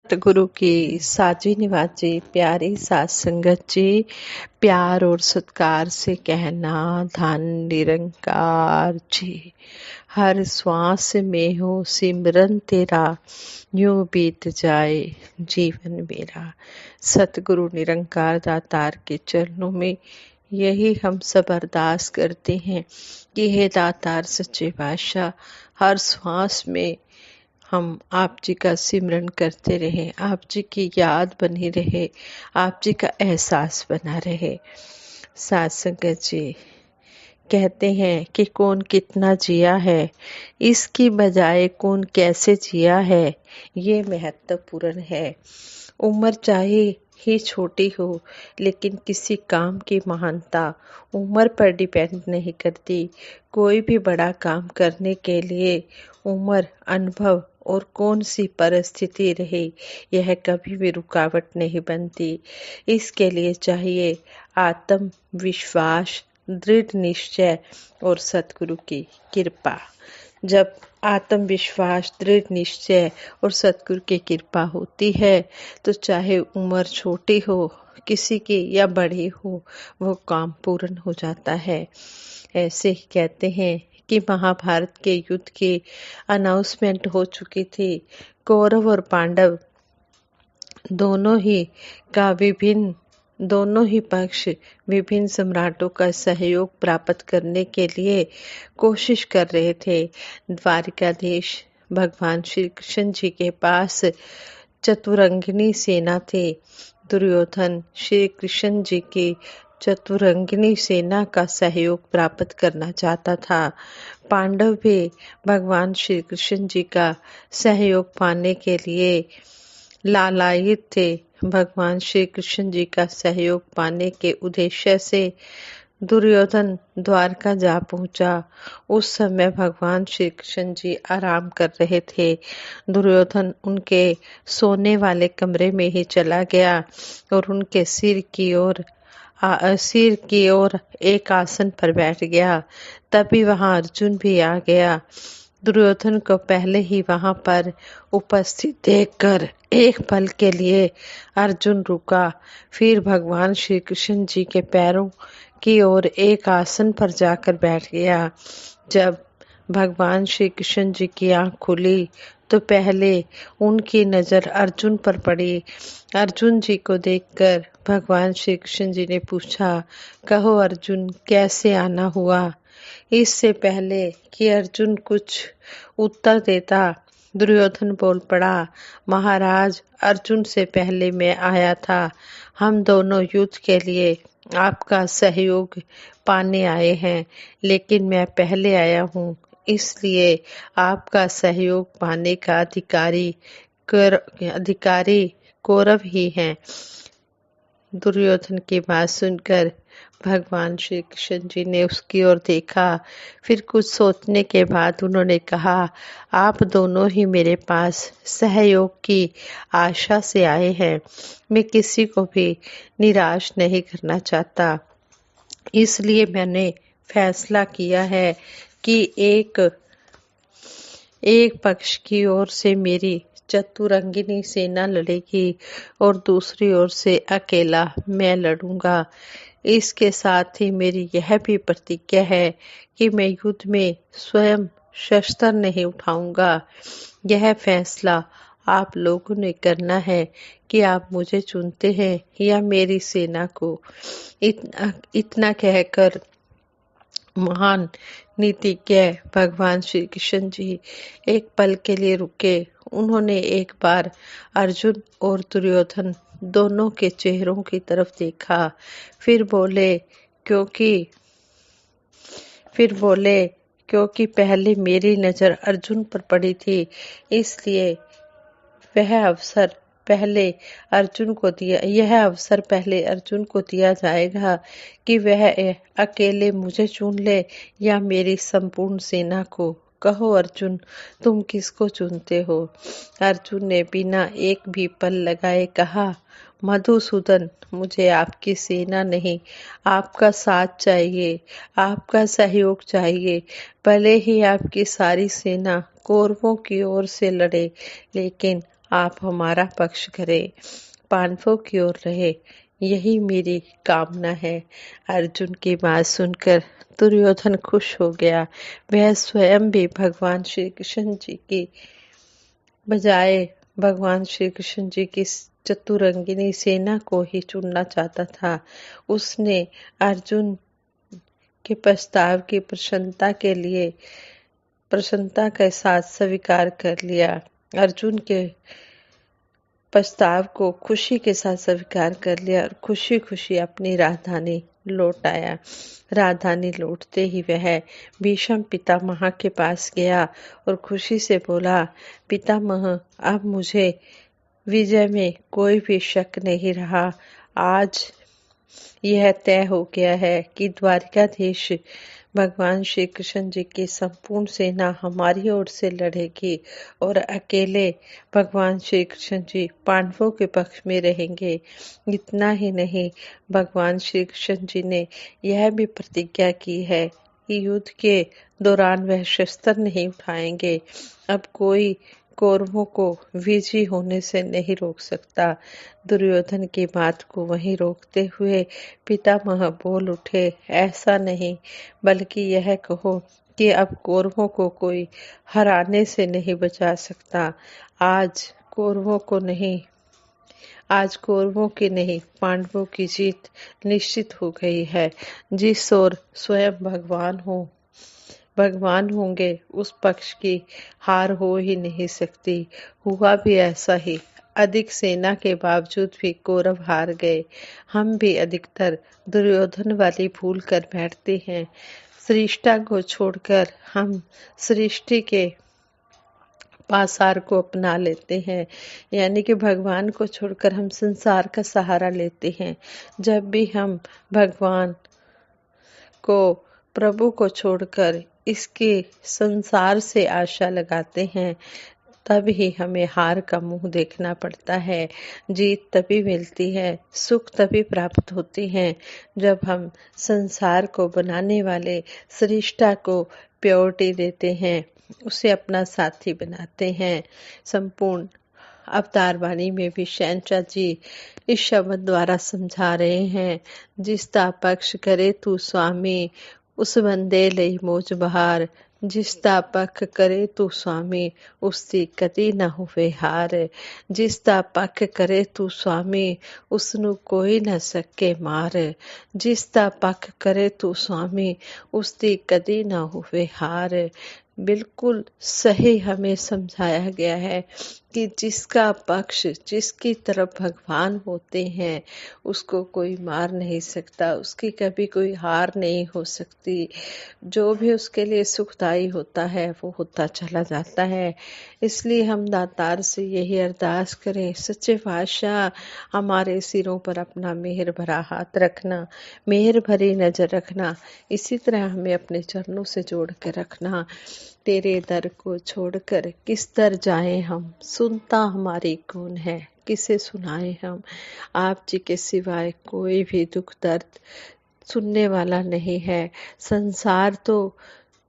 सतगुरु की साजी निवाजी प्यारी सात संगत जी, प्यार और सत्कार से कहना धन निरंकार जी। हर श्वास में हो सिमरन तेरा, यूं बीत जाए जीवन मेरा। सतगुरु निरंकार दातार के चरणों में यही हम सब अरदास करते हैं कि हे दातार सच्चे पातशाह, हर श्वास में हम आप जी का सिमरन करते रहे, आप जी की याद बनी रहे, आप जी का एहसास बना रहे। साथ संगत जी कहते हैं कि कौन कितना जिया है, इसकी बजाय कौन कैसे जिया है, ये महत्वपूर्ण है। उम्र चाहे ही छोटी हो, लेकिन किसी काम की महानता उम्र पर डिपेंड नहीं करती। कोई भी बड़ा काम करने के लिए उम्र, अनुभव और कौन सी परिस्थिति रहे, यह कभी भी रुकावट नहीं बनती। इसके लिए चाहिए आत्मविश्वास, दृढ़ निश्चय और सतगुरु की कृपा। जब आत्मविश्वास, दृढ़ निश्चय और सतगुरु की कृपा होती है तो चाहे उम्र छोटी हो किसी की या बड़ी हो, वो काम पूर्ण हो जाता है। ऐसे ही कहते हैं कि महाभारत के युद्ध की अनाउंसमेंट हो चुकी थी। कौरव और पांडव दोनों ही पक्ष विभिन्न सम्राटों का सहयोग प्राप्त करने के लिए कोशिश कर रहे थे। द्वारिकाधीश भगवान श्री कृष्ण जी के पास चतुरंगिनी सेना थी। दुर्योधन श्री कृष्ण जी की चतुरंगिनी सेना का सहयोग प्राप्त करना चाहता था। पांडव भी भगवान श्री कृष्ण जी का सहयोग पाने के लिए लालायित थे। भगवान श्री कृष्ण जी का सहयोग पाने के उद्देश्य से दुर्योधन द्वारका जा पहुंचा। उस समय भगवान श्री कृष्ण जी आराम कर रहे थे। दुर्योधन उनके सोने वाले कमरे में ही चला गया और उनके सिर की ओर एक आसन पर बैठ गया। तभी वहां अर्जुन भी आ गया। दुर्योधन को पहले ही वहां पर उपस्थित देखकर एक पल के लिए अर्जुन रुका, फिर भगवान श्री कृष्ण जी के पैरों की ओर एक आसन पर जाकर बैठ गया। जब भगवान श्री कृष्ण जी की आंख खुली तो पहले उनकी नजर अर्जुन पर पड़ी। अर्जुन जी को देखकर भगवान श्री कृष्ण जी ने पूछा, कहो अर्जुन, कैसे आना हुआ? इससे पहले कि अर्जुन कुछ उत्तर देता, दुर्योधन बोल पड़ा, महाराज, अर्जुन से पहले मैं आया था। हम दोनों युद्ध के लिए आपका सहयोग पाने आए हैं, लेकिन मैं पहले आया हूँ, इसलिए आपका सहयोग पाने का अधिकारी कौरव ही हैं। दुर्योधन की बात सुनकर भगवान श्री कृष्ण जी ने उसकी ओर देखा। फिर कुछ सोचने के बाद उन्होंने कहा, आप दोनों ही मेरे पास सहयोग की आशा से आए हैं। मैं किसी को भी निराश नहीं करना चाहता, इसलिए मैंने फैसला किया है कि एक पक्ष की ओर से मेरी चतुरंगिनी सेना लड़ेगी और दूसरी ओर से अकेला मैं लड़ूंगा। इसके साथ ही मेरी यह भी प्रतिज्ञा है कि मैं युद्ध में स्वयं शस्त्र नहीं उठाऊंगा। यह फैसला आप लोगों ने करना है कि आप मुझे चुनते हैं या मेरी सेना को। इतना कहकर महान नीतिज्ञ भगवान श्री कृष्ण जी एक पल के लिए रुके। उन्होंने एक बार अर्जुन और दुर्योधन दोनों के चेहरों की तरफ देखा, फिर बोले क्योंकि पहले मेरी नजर अर्जुन पर पड़ी थी, इसलिए यह अवसर पहले अर्जुन को दिया जाएगा कि वह अकेले मुझे चुन ले या मेरी संपूर्ण सेना को। कहो अर्जुन, तुम किसको चुनते हो? अर्जुन ने बिना एक भी पल लगाए कहा, मधुसूदन, मुझे आपकी सेना नहीं, आपका साथ चाहिए, आपका सहयोग चाहिए। भले ही आपकी सारी सेना कौरवों की ओर से लड़े, लेकिन आप हमारा पक्ष करें, पांडवों की ओर रहे, यही मेरी कामना है। अर्जुन की बात सुनकर दुर्योधन खुश हो गया। वह स्वयं भी भगवान श्री कृष्ण जी की बजाय भगवान श्री कृष्ण जी की चतुरंगिनी सेना को ही चुनना चाहता था। उसने अर्जुन के प्रस्ताव की प्रसन्नता के साथ स्वीकार कर लिया। अर्जुन के प्रस्ताव को खुशी के साथ स्वीकार कर लिया और खुशी खुशी अपनी राजधानी लौट आया। राजधानी लौटते ही वह भीष्म पितामह के पास गया और खुशी से बोला, पितामह, अब मुझे विजय में कोई भी शक नहीं रहा। आज यह तय हो गया है कि द्वारिकाधीश भगवान श्री कृष्ण जी की संपूर्ण सेना हमारी ओर से लड़ेगी और अकेले भगवान श्री कृष्ण जी पांडवों के पक्ष में रहेंगे। इतना ही नहीं, भगवान श्री कृष्ण जी ने यह भी प्रतिज्ञा की है कि युद्ध के दौरान वह शस्त्र नहीं उठाएंगे। अब कोई कौरवों को विजयी होने से नहीं रोक सकता। दुर्योधन की बात को वहीं रोकते हुए पितामह बोल उठे, ऐसा नहीं, बल्कि यह कहो कि अब कौरवों को कोई हराने से नहीं बचा सकता। आज कौरवों की नहीं, पांडवों की जीत निश्चित हो गई है। जिस ओर स्वयं भगवान होंगे उस पक्ष की हार हो ही नहीं सकती। हुआ भी ऐसा ही। अधिक सेना के बावजूद भी कौरव हार गए। हम भी अधिकतर दुर्योधन वाली भूल कर बैठते हैं। सृष्टा को छोड़कर हम सृष्टि के पासार को अपना लेते हैं, यानी कि भगवान को छोड़कर हम संसार का सहारा लेते हैं। जब भी हम भगवान को, प्रभु को छोड़कर इसके संसार से आशा लगाते हैं, तब ही हमें हार का मुंह देखना पड़ता है। जीत तभी मिलती है, सुख तभी प्राप्त होती है, जब हम संसार को बनाने वाले सृष्टा को प्योरिटी देते हैं, उसे अपना साथी बनाते हैं। संपूर्ण अवतार वाणी में भी शहंशाह जी इस शब्द द्वारा समझा रहे हैं, जिसदा पक्ष करे तू स्वामी, उस बंदे लई मौज बहार। जिसदा पक्ष करे तू स्वामी, उसकी कदी न होवे हार। जिसदा पक्ष करे तू स्वामी, उसनु कोई न सके मार। जिसदा पक्ष करे तू स्वामी, उसकी कदी न होवे हार। बिल्कुल सही हमें समझाया गया है कि जिसका पक्ष, जिसकी तरफ भगवान होते हैं, उसको कोई मार नहीं सकता, उसकी कभी कोई हार नहीं हो सकती। जो भी उसके लिए सुखदायी होता है वो होता चला जाता है। इसलिए हम दातार से यही अरदास करें, सच्चे पातशाह हमारे सिरों पर अपना मेहर भरा हाथ रखना, मेहर भरी नजर रखना, इसी तरह हमें अपने चरणों से जोड़ के रखना। तेरे दर को छोड़कर किस दर जाएं हम, सुनता हमारी कौन है, किसे सुनाए हम। आप जी के सिवाय कोई भी दुख दर्द सुनने वाला नहीं है। संसार तो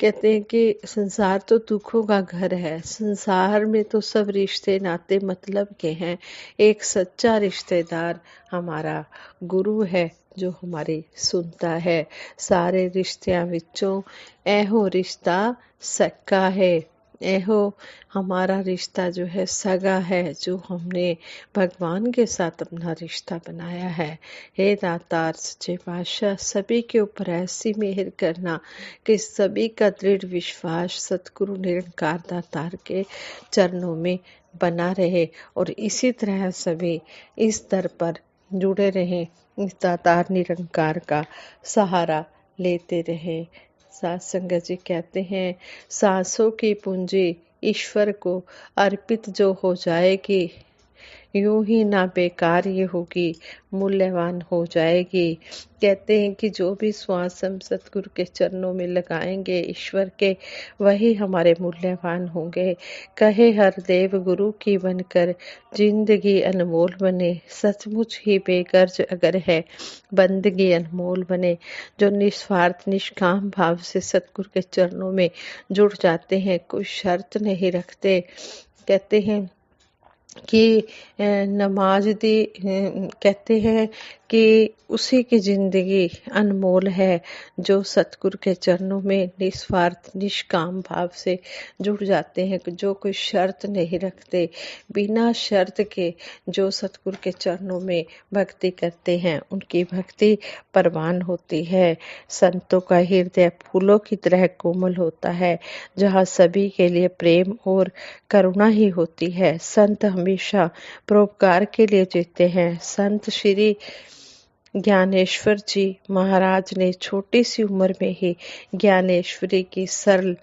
कहते हैं कि संसार तो दुखों का घर है। संसार में तो सब रिश्ते नाते मतलब के हैं। एक सच्चा रिश्तेदार हमारा गुरु है जो हमारी सुनता है। सारे रिश्तियां विचों एहो रिश्ता सक्का है। एहो हमारा रिश्ता जो है सगा है, जो हमने भगवान के साथ अपना रिश्ता बनाया है। हे दातार सच्चे पातशाह, सभी के ऊपर ऐसी मेहर करना कि सभी का दृढ़ विश्वास सतगुरु निरंकार दातार के चरणों में बना रहे और इसी तरह सभी इस दर पर जुड़े रहें, इस दातार निरंकार का सहारा लेते रहें। सात संगत जी कहते हैं, सांसों की पूंजी ईश्वर को अर्पित जो हो जाएगी, यूं ही ना बेकार ये होगी, मूल्यवान हो जाएगी। कहते हैं कि जो भी श्वास हम सतगुरु के चरणों में लगाएंगे ईश्वर के, वही हमारे मूल्यवान होंगे। कहे हर देव गुरु की बनकर जिंदगी अनमोल बने, सचमुच ही बेगर्ज अगर है बंदगी अनमोल बने। जो निस्वार्थ निष्काम भाव से सतगुरु के चरणों में जुड़ जाते हैं, कोई शर्त नहीं रखते, कहते हैं कि नमाज दी कहते हैं कि उसी की ज़िंदगी अनमोल है जो सतगुरु के चरणों में निस्वार्थ निष्काम भाव से जुड़ जाते हैं, जो कोई शर्त नहीं रखते, बिना शर्त के जो सतगुरु के चरणों में भक्ति करते हैं उनकी भक्ति परवान होती है। संतों का हृदय फूलों की तरह कोमल होता है, जहाँ सभी के लिए प्रेम और करुणा ही होती है। संत हमेशा परोपकार के लिए जीते हैं। संत श्री ज्ञानेश्वर जी महाराज ने छोटी सी उम्र में ही ज्ञानेश्वरी की सरल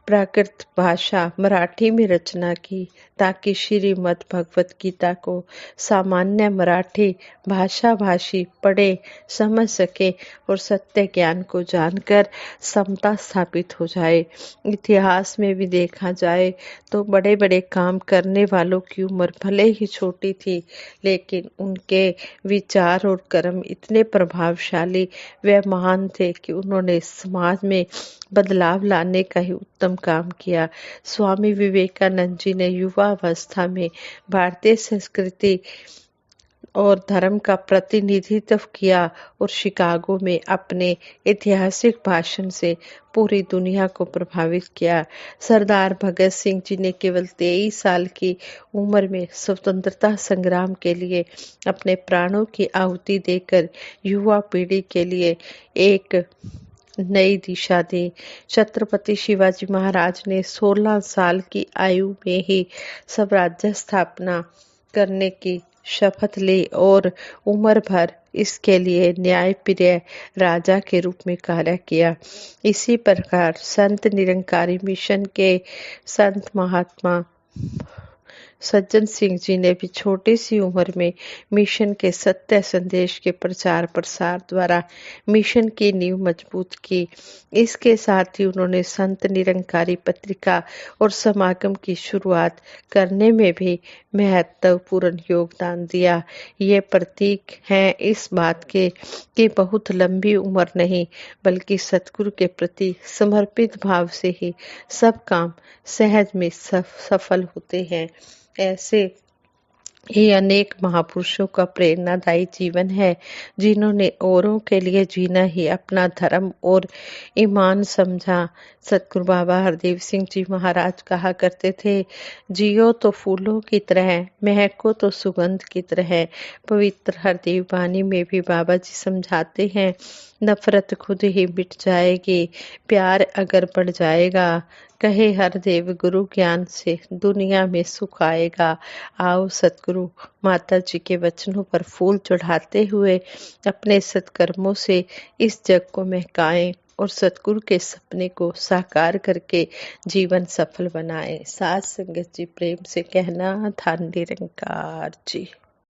प्राकृत भाषा मराठी में रचना की, ताकि श्रीमद् भगवत गीता को सामान्य मराठी भाषा भाषी पढ़े समझ सके और सत्य ज्ञान को जानकर समता स्थापित हो जाए। इतिहास में भी देखा जाए तो बड़े बड़े काम करने वालों की उम्र भले ही छोटी थी, लेकिन उनके विचार और कर्म इतने प्रभावशाली व महान थे कि उन्होंने समाज में बदलाव लाने का ही उत्तम काम किया। स्वामी विवेकानंद जी ने युवा अवस्था में भारतीय संस्कृति और धर्म का प्रतिनिधित्व किया और शिकागो में अपने ऐतिहासिक भाषण से पूरी दुनिया को प्रभावित किया। सरदार भगत सिंह जी ने केवल 23 साल की उम्र में स्वतंत्रता संग्राम के लिए अपने प्राणों की आहुति देकर युवा पीढ़ी के लिए एक नई दिशा दी। छत्रपति शिवाजी महाराज ने 16 साल की आयु में ही स्वराज्य स्थापना करने की शपथ ली और उम्र भर इसके लिए न्यायप्रिय राजा के रूप में कार्य किया। इसी प्रकार संत निरंकारी मिशन के संत महात्मा सज्जन सिंह जी ने भी छोटी सी उम्र में मिशन के सत्य संदेश के प्रचार प्रसार द्वारा मिशन की नींव मजबूत की। इसके साथ ही उन्होंने संत निरंकारी पत्रिका और समागम की शुरुआत करने में भी महत्वपूर्ण योगदान दिया। ये प्रतीक हैं इस बात के कि बहुत लंबी उम्र नहीं, बल्कि सतगुरु के प्रति समर्पित भाव से ही सब काम सहज में सफल होते हैं। ऐसे ही अनेक महापुरुषों का प्रेरणादायी जीवन है, जिन्होंने औरों के लिए जीना ही अपना धर्म और ईमान समझा। सतगुरु बाबा हरदेव सिंह जी महाराज कहा करते थे, जियो तो फूलों की तरह, महको तो सुगंध की तरह। पवित्र हरदेव वाणी में भी बाबा जी समझाते हैं, नफरत खुद ही मिट जाएगी, प्यार अगर बढ़ जाएगा, कहे हरदेव गुरु ज्ञान से दुनिया में सुख आएगा। आओ सतगुरु माता जी के वचनों पर फूल चढ़ाते हुए अपने सत्कर्मों से इस जग को महकाएं और सतगुरु के सपने को साकार करके जीवन सफल बनाएं। साथ संगत जी प्रेम से कहना, धन निरंकार जी।